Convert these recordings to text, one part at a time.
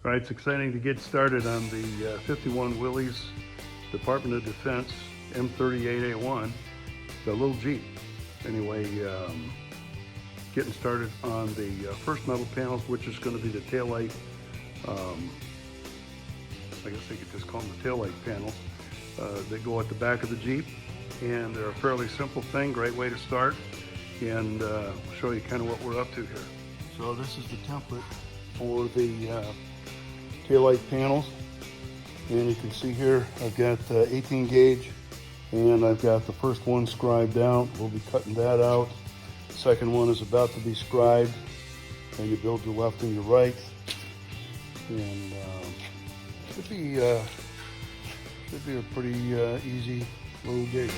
All right, it's exciting to get started on the 51 Willys Department of Defense M-38A1, the little Jeep. Anyway, getting started on the first metal panels, which is going to be the taillight. I guess they could just call them the taillight panels that go at the back of the Jeep. And they're a fairly simple thing, great way to start. And I'll show you kind of what we're up to here. So this is the template for the taillight panels, and you can see here I've got 18 gauge, and I've got the first one scribed out. We'll be cutting that out. The second one is about to be scribed, and you build your left and your right, and should be a pretty easy little gig.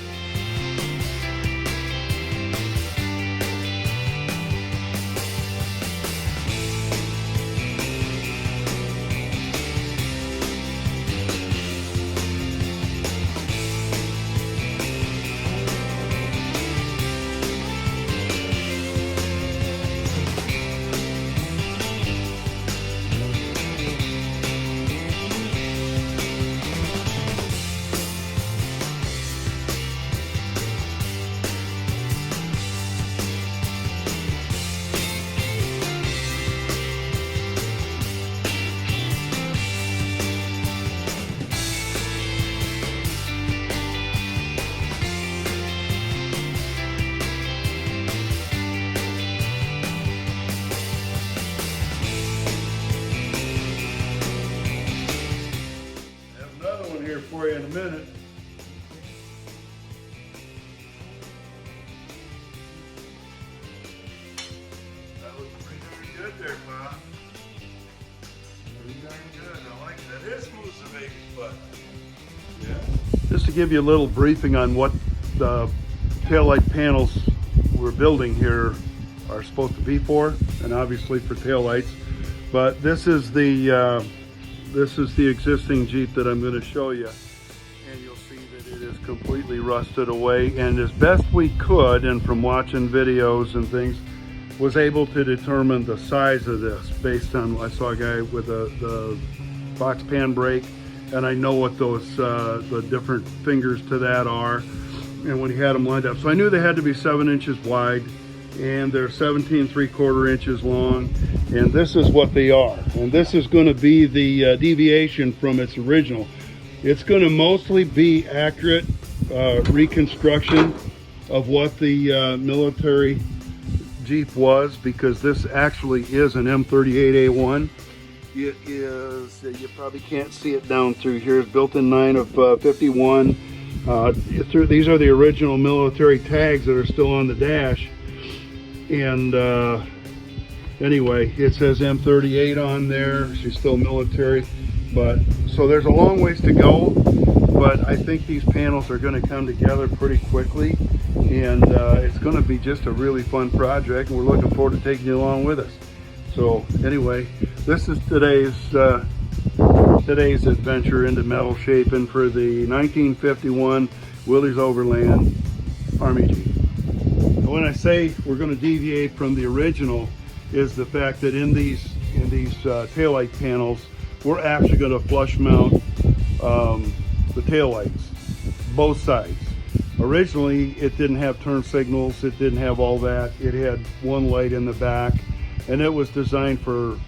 For you in a minute. That looks pretty darn good there, Bob. Pretty darn good. I like that. It is smooth as a baby's butt. Yeah. Just to give you a little briefing on what the taillight panels we're building here are supposed to be for, and obviously for taillights. But this is the existing Jeep that I'm going to show you, and you'll see that it is completely rusted away. And as best we could, and from watching videos and things, was able to determine the size of this based on, I saw a guy with the box pan brake, and I know what those the different fingers to that are, and when he had them lined up, so I knew they had to be 7 inches wide, and they're 17¾ inches long, and this is what they are. And this is going to be the deviation from its original. It's going to mostly be accurate reconstruction of what the military Jeep was, because this actually is an M-38A1. It is, you probably can't see it down through here, it's built in 9 of 51. These are the original military tags that are still on the dash. And anyway, it says M-38 on there. She's still military, but so there's a long ways to go, but I think these panels are going to come together pretty quickly, and it's going to be just a really fun project, and we're looking forward to taking you along with us. So anyway, this is today's adventure into metal shaping for the 1951 Willys Overland Army Jeep. When I say we're going to deviate from the original, is the fact that in these taillight panels, we're actually going to flush mount the taillights, both sides. Originally, it didn't have turn signals, it didn't have all that. It had one light in the back, and it was designed for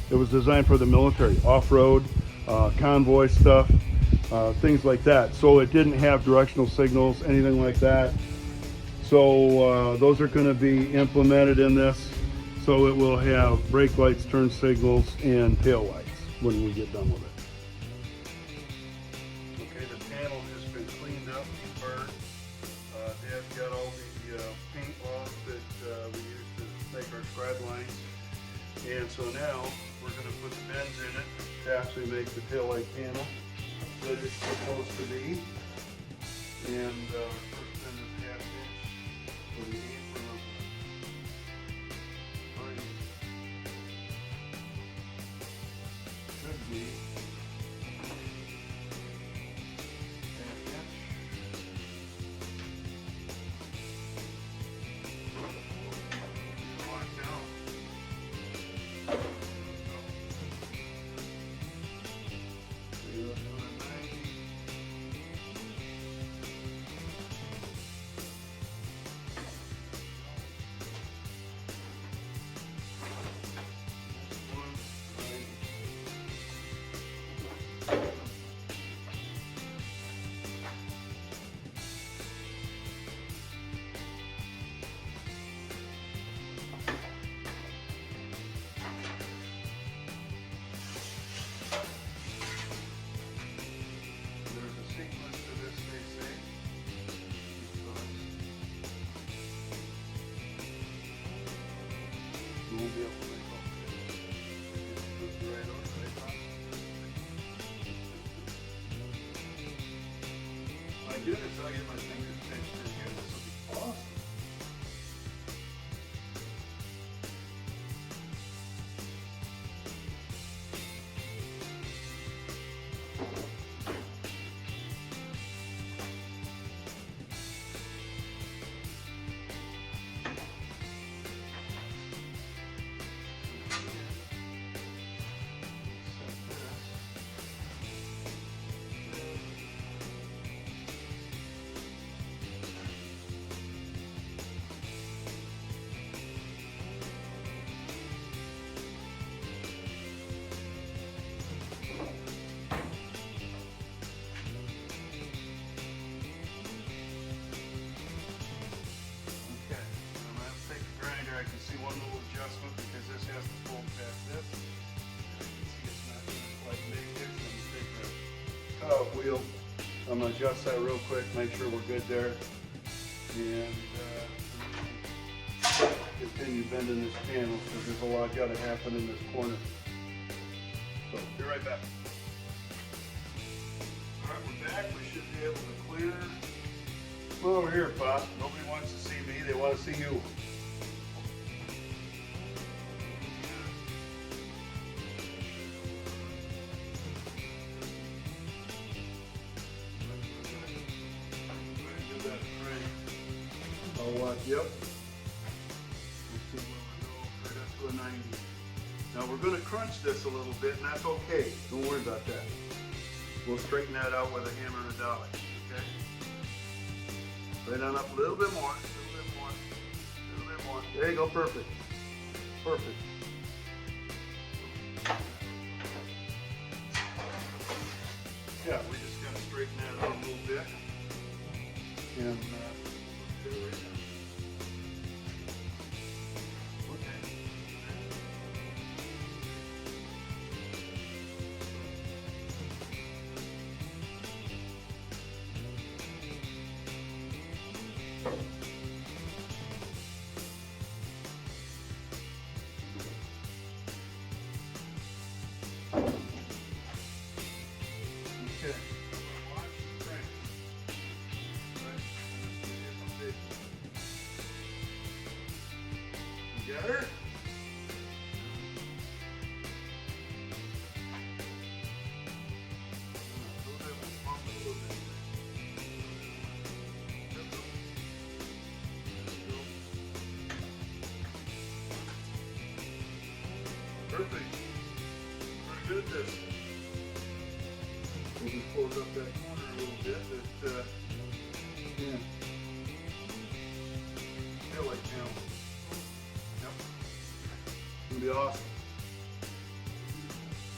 the military, off-road, convoy stuff, things like that. So it didn't have directional signals, anything like that. So those are going to be implemented in this. So it will have brake lights, turn signals, and tail lights when we get done with it. Okay, the panel has been cleaned up and burned. Dad's got all the paint off that we used to make our scribe lines. And so now we're going to put the bends in it to actually make the tail light panel that it's supposed to be. And first bend is 1/2 inch. For the apron of should be 1/2 inch. Locked down. gotta get my fingers pinched in here. This will be awesome. I can see one little adjustment because this has to fold past this. And I can see it's not going to quite make it, so I'm going to take the cutout wheel. I'm going to adjust that real quick, make sure we're good there. And continue bending this panel because there's a lot got to happen in this corner. So, be right back. Alright, we're back. We should be able to clear. Come over here, Pop. Nobody wants to see me, they want to see you. Yep. We'll see where we go. Right up to a 90. Now we're going to crunch this a little bit, and that's okay. Don't worry about that. We'll straighten that out with a hammer and a dolly. Okay? Right on up a little bit more. A little bit more. A little bit more. There you go. Perfect. Perfect. Yeah, we just got to straighten that out a little bit. And got her? Perfect. Pretty good at this. We'll just close up that corner a little bit. Yeah. Feel like now. Be awesome.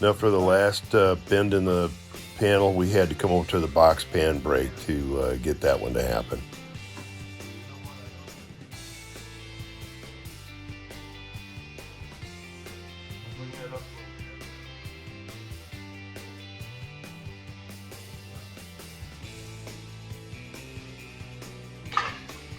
Now for the last bend in the panel, we had to come over to the box pan brake to get that one to happen.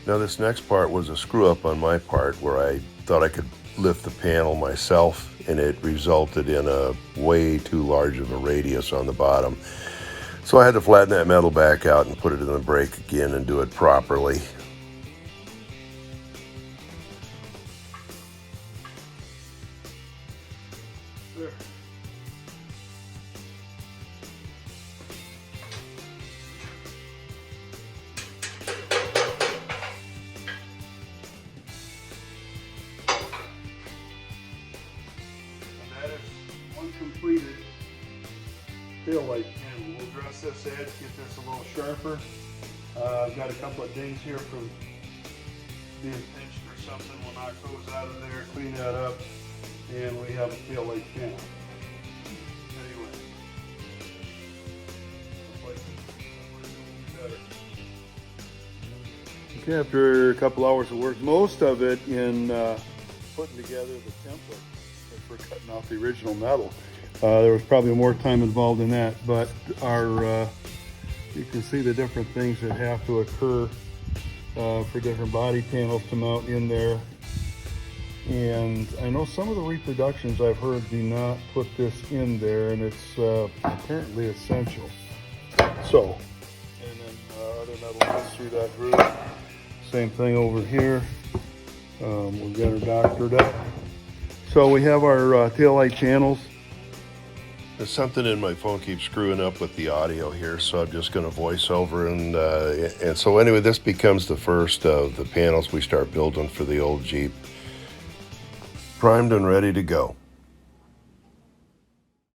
Now this next part was a screw up on my part where I thought I could lift the panel myself, and it resulted in a way too large of a radius on the bottom. So I had to flatten that metal back out and put it in the brake again and do it properly. There. Completed tail light panel. We'll dress this edge, get this a little sharper. I've got a couple of dings here from being pinched or something. We'll knock those out of there, clean that up, and we have a tail light panel. Anyway, okay, after a couple hours of work, most of it in putting together the template for cutting off the original metal. There was probably more time involved in that, but you can see the different things that have to occur for different body panels to mount in there. And I know some of the reproductions I've heard do not put this in there, and it's apparently essential. So, and then other metal goes through that groove. Same thing over here. We've got her doctored up. So we have our taillight channels. There's something in my phone keeps screwing up with the audio here, so I'm just going to voice over. And so anyway, this becomes the first of the panels we start building for the old Jeep. Primed and ready to go.